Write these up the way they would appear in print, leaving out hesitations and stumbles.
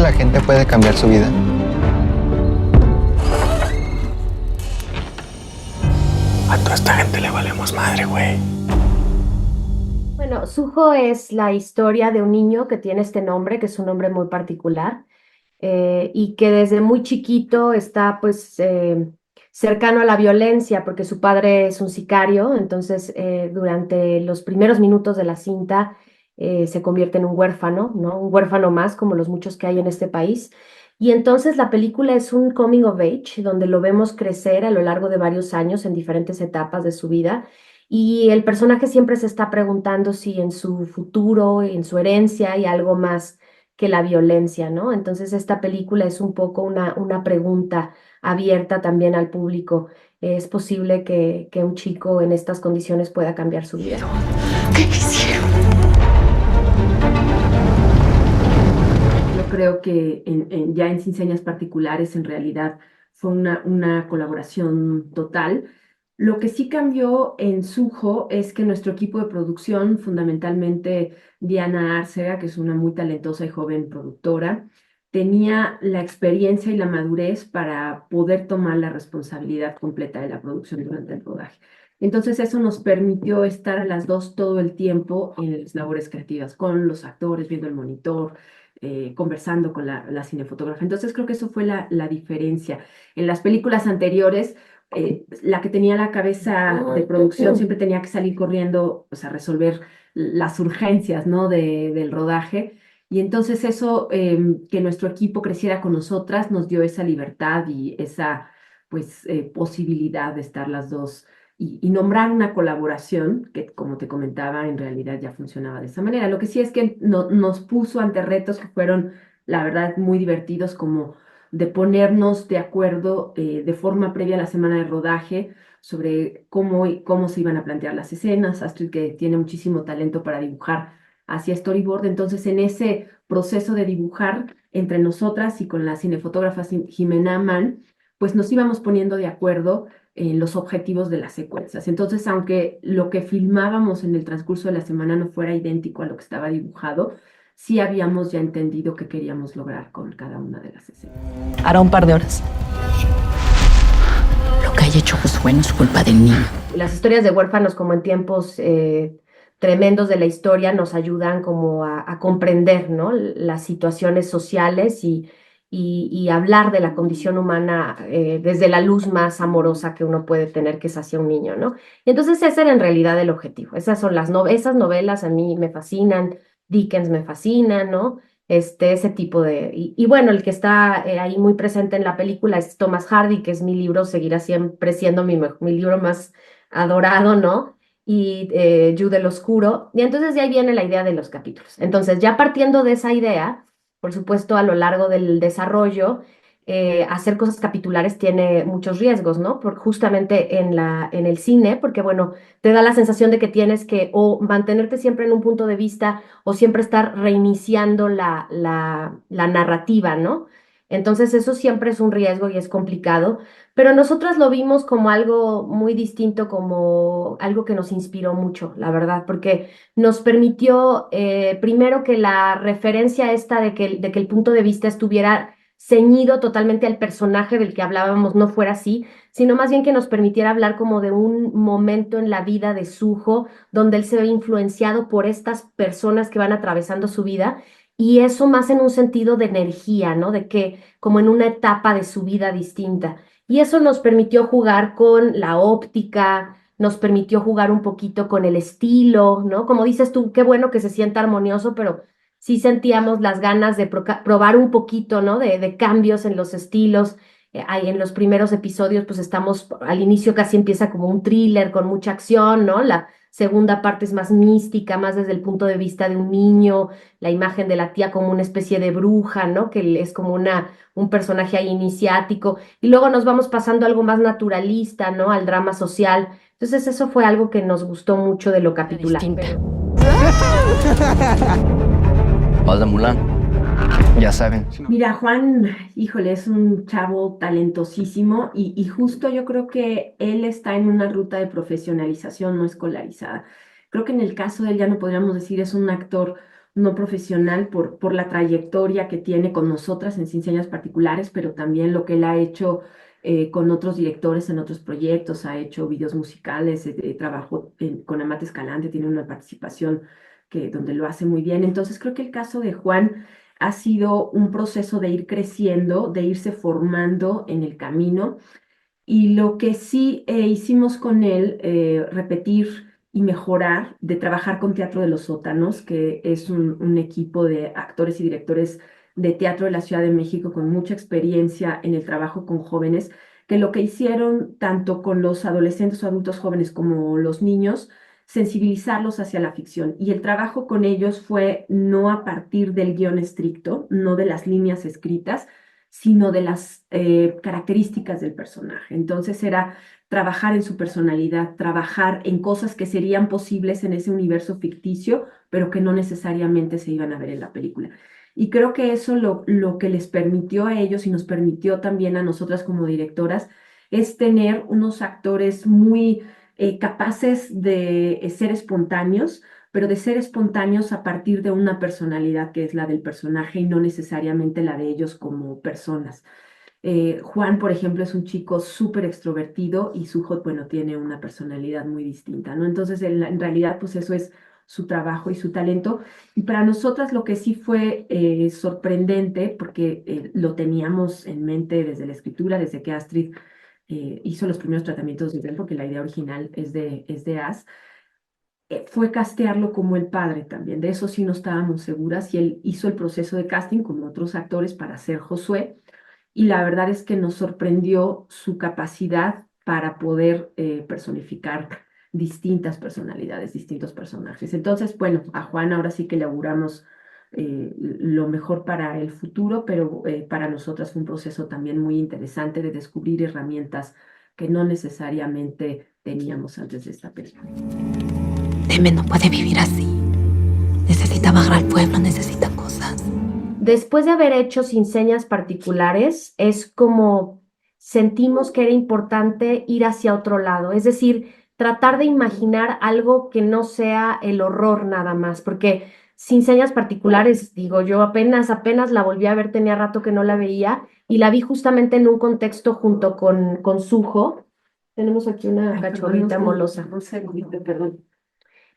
la gente puede cambiar su vida? A toda esta gente le valemos madre, güey. Bueno, Suho es la historia de un niño que tiene este nombre, que es un nombre muy particular, y que desde muy chiquito está pues cercano a la violencia porque su padre es un sicario. Entonces durante los primeros minutos de la cinta se convierte en un huérfano, ¿no? Un huérfano más como los muchos que hay en este país. Y entonces la película es un coming of age donde lo vemos crecer a lo largo de varios años en diferentes etapas de su vida. Y el personaje siempre se está preguntando si en su futuro, en su herencia, hay algo más que la violencia, ¿no? Entonces esta película es un poco una pregunta abierta también al público. ¿Es posible que un chico en estas condiciones pueda cambiar su vida? ¿Qué hicieron? Yo creo que ya en Sin Señas Particulares en realidad fue una colaboración total. Lo que sí cambió en Sujo es que nuestro equipo de producción, fundamentalmente Diana Arcega, que es una muy talentosa y joven productora, tenía la experiencia y la madurez para poder tomar la responsabilidad completa de la producción durante el rodaje. Entonces eso nos permitió estar a las dos todo el tiempo en las labores creativas, con los actores, viendo el monitor, conversando con la cinefotógrafa. Entonces creo que eso fue la diferencia. En las películas anteriores, la que tenía la cabeza de producción siempre tenía que salir corriendo, pues, a resolver las urgencias, ¿no? Del rodaje. Y entonces eso, que nuestro equipo creciera con nosotras, nos dio esa libertad y esa, pues, posibilidad de estar las dos y nombrar una colaboración que, como te comentaba, en realidad ya funcionaba de esa manera. Lo que sí es que nos puso ante retos que fueron, la verdad, muy divertidos, como de ponernos de acuerdo de forma previa a la semana de rodaje sobre cómo se iban a plantear las escenas. Astrid, que tiene muchísimo talento para dibujar, hacía storyboard. Entonces, en ese proceso de dibujar entre nosotras y con la cinefotógrafa Jimena Mann, pues nos íbamos poniendo de acuerdo en los objetivos de las secuencias. Entonces, aunque lo que filmábamos en el transcurso de la semana no fuera idéntico a lo que estaba dibujado, sí habíamos ya entendido qué queríamos lograr con cada una de las escenas. Hará un par de horas. Lo que haya hecho Josué no es culpa del niño. Las historias de huérfanos, como en tiempos tremendos de la historia, nos ayudan como a comprender, ¿no? Las situaciones sociales y hablar de la condición humana desde la luz más amorosa que uno puede tener, que es hacia un niño, ¿no? Y entonces ese era en realidad el objetivo. Esas son esas novelas a mí me fascinan, Dickens me fascina, ¿no? Ese tipo de... Y bueno, el que está ahí muy presente en la película es Thomas Hardy, que es mi libro, seguirá siempre siendo mi libro más adorado, ¿no? Y Jude el Oscuro. Y entonces de ahí viene la idea de los capítulos. Entonces, ya partiendo de esa idea, por supuesto, a lo largo del desarrollo, hacer cosas capitulares tiene muchos riesgos, ¿no? Justamente en el cine, porque bueno, te da la sensación de que tienes que o mantenerte siempre en un punto de vista o siempre estar reiniciando la narrativa, ¿no? Entonces eso siempre es un riesgo y es complicado, pero nosotras lo vimos como algo muy distinto, como algo que nos inspiró mucho, la verdad, porque nos permitió primero que la referencia esta de que el punto de vista estuviera ceñido totalmente al personaje del que hablábamos no fuera así, sino más bien que nos permitiera hablar como de un momento en la vida de Sujo, donde él se ve influenciado por estas personas que van atravesando su vida, y eso más en un sentido de energía, ¿no? De que como en una etapa de su vida distinta. Y eso nos permitió jugar con la óptica, nos permitió jugar un poquito con el estilo, ¿no? Como dices tú, qué bueno que se sienta armonioso, pero sí sentíamos las ganas de probar un poquito, ¿no? De cambios en los estilos. Ahí en los primeros episodios, pues estamos, al inicio casi empieza como un thriller con mucha acción, ¿no? La segunda parte es más mística, más desde el punto de vista de un niño, la imagen de la tía como una especie de bruja, ¿no? Que es como un personaje ahí iniciático. Y luego nos vamos pasando a algo más naturalista, ¿no? Al drama social. Entonces eso fue algo que nos gustó mucho de lo capitular. Vas de Mulan. Ya saben. Mira, Juan, híjole, es un chavo talentosísimo y justo yo creo que él está en una ruta de profesionalización no escolarizada. Creo que en el caso de él ya no podríamos decir es un actor no profesional por la trayectoria que tiene con nosotras en Sin Señas Particulares, pero también lo que él ha hecho con otros directores en otros proyectos, ha hecho videos musicales, trabajó con Amate Escalante, tiene una participación donde lo hace muy bien. Entonces creo que el caso de Juan ha sido un proceso de ir creciendo, de irse formando en el camino. Y lo que sí hicimos con él, repetir y mejorar, de trabajar con Teatro de los Sótanos, que es un equipo de actores y directores de teatro de la Ciudad de México con mucha experiencia en el trabajo con jóvenes, que lo que hicieron tanto con los adolescentes o adultos jóvenes como los niños, sensibilizarlos hacia la ficción. Y el trabajo con ellos fue no a partir del guión estricto, no de las líneas escritas, sino de las características del personaje. Entonces era trabajar en su personalidad, trabajar en cosas que serían posibles en ese universo ficticio, pero que no necesariamente se iban a ver en la película. Y creo que eso lo que les permitió a ellos y nos permitió también a nosotras como directoras es tener unos actores muy capaces de ser espontáneos, pero de ser espontáneos a partir de una personalidad que es la del personaje y no necesariamente la de ellos como personas. Juan, por ejemplo, es un chico súper extrovertido y Suhot, bueno, tiene una personalidad muy distinta, ¿no? Entonces, en realidad, pues eso es su trabajo y su talento. Y para nosotras lo que sí fue sorprendente, porque lo teníamos en mente desde la escritura, desde que Astrid hizo los primeros tratamientos de él, porque la idea original es de As, fue castearlo como el padre también. De eso sí no estábamos seguras y él hizo el proceso de casting como otros actores para ser Josué y la verdad es que nos sorprendió su capacidad para poder personificar distintas personalidades, distintos personajes. Entonces, bueno, a Juan ahora sí que le auguramos lo mejor para el futuro, pero para nosotras fue un proceso también muy interesante de descubrir herramientas que no necesariamente teníamos antes de esta película. Deme no puede vivir así. Necesita bajar al pueblo, necesita cosas. Después de haber hecho Sin Señas Particulares, es como sentimos que era importante ir hacia otro lado, es decir, tratar de imaginar algo que no sea el horror nada más, porque Sin Señas Particulares, digo, yo apenas la volví a ver, tenía rato que no la veía, y la vi justamente en un contexto junto con Sujo. Tenemos aquí una cachorrita molosa. Un segundito, perdón.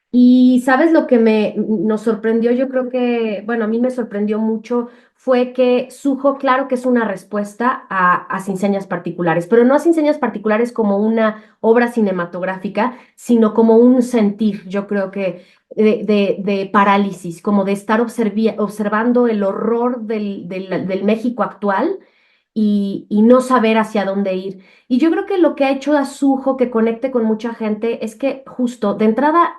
Y sabes lo que nos sorprendió, yo creo que, bueno, a mí me sorprendió mucho, fue que Suho, claro que es una respuesta a Sin Señas Particulares, pero no a Sin Señas Particulares como una obra cinematográfica, sino como un sentir, yo creo que de parálisis, como de estar observando el horror del México actual y no saber hacia dónde ir. Y yo creo que lo que ha hecho a Suho que conecte con mucha gente es que justo de entrada,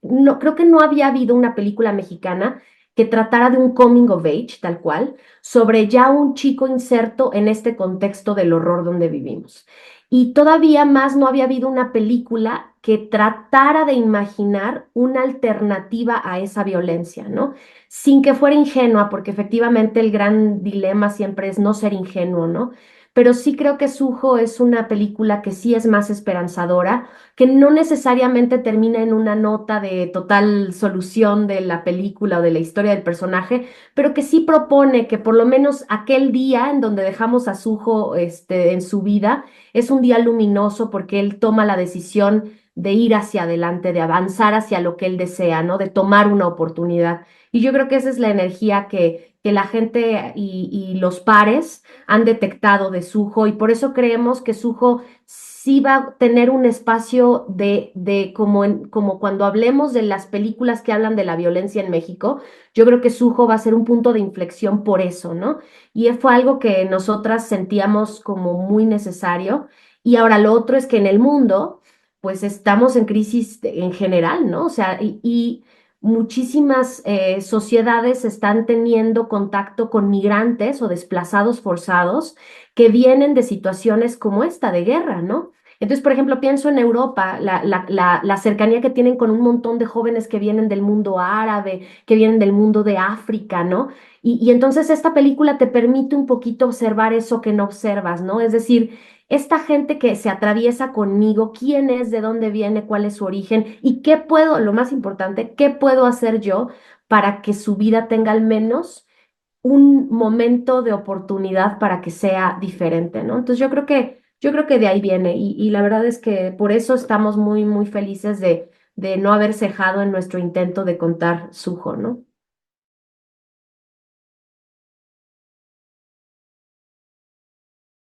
no, creo que no había habido una película mexicana que tratara de un coming of age, tal cual, sobre ya un chico inserto en este contexto del horror donde vivimos. Y todavía más no había habido una película que tratara de imaginar una alternativa a esa violencia, ¿no? Sin que fuera ingenua, porque efectivamente el gran dilema siempre es no ser ingenuo, ¿no? Pero sí creo que Suho es una película que sí es más esperanzadora, que no necesariamente termina en una nota de total solución de la película o de la historia del personaje, pero que sí propone que por lo menos aquel día en donde dejamos a Suho en su vida es un día luminoso porque él toma la decisión de ir hacia adelante, de avanzar hacia lo que él desea, ¿no? De tomar una oportunidad. Y yo creo que esa es la energía que la gente y los pares han detectado de Suho y por eso creemos que Suho sí va a tener un espacio de como cuando hablemos de las películas que hablan de la violencia en México, yo creo que Suho va a ser un punto de inflexión por eso, ¿no? Y fue algo que nosotras sentíamos como muy necesario. Y ahora lo otro es que en el mundo, pues estamos en crisis en general, ¿no? O sea, y muchísimas sociedades están teniendo contacto con migrantes o desplazados forzados que vienen de situaciones como esta de guerra, ¿no? Entonces, por ejemplo, pienso en Europa, la cercanía que tienen con un montón de jóvenes que vienen del mundo árabe, que vienen del mundo de África, ¿no? Y entonces esta película te permite un poquito observar eso que no observas, ¿no? Es decir, esta gente que se atraviesa conmigo, quién es, de dónde viene, cuál es su origen y qué puedo, lo más importante, qué puedo hacer yo para que su vida tenga al menos un momento de oportunidad para que sea diferente, ¿no? Entonces yo creo que de ahí viene y la verdad es que por eso estamos muy, muy felices de no haber cejado en nuestro intento de contar Sujo, ¿no?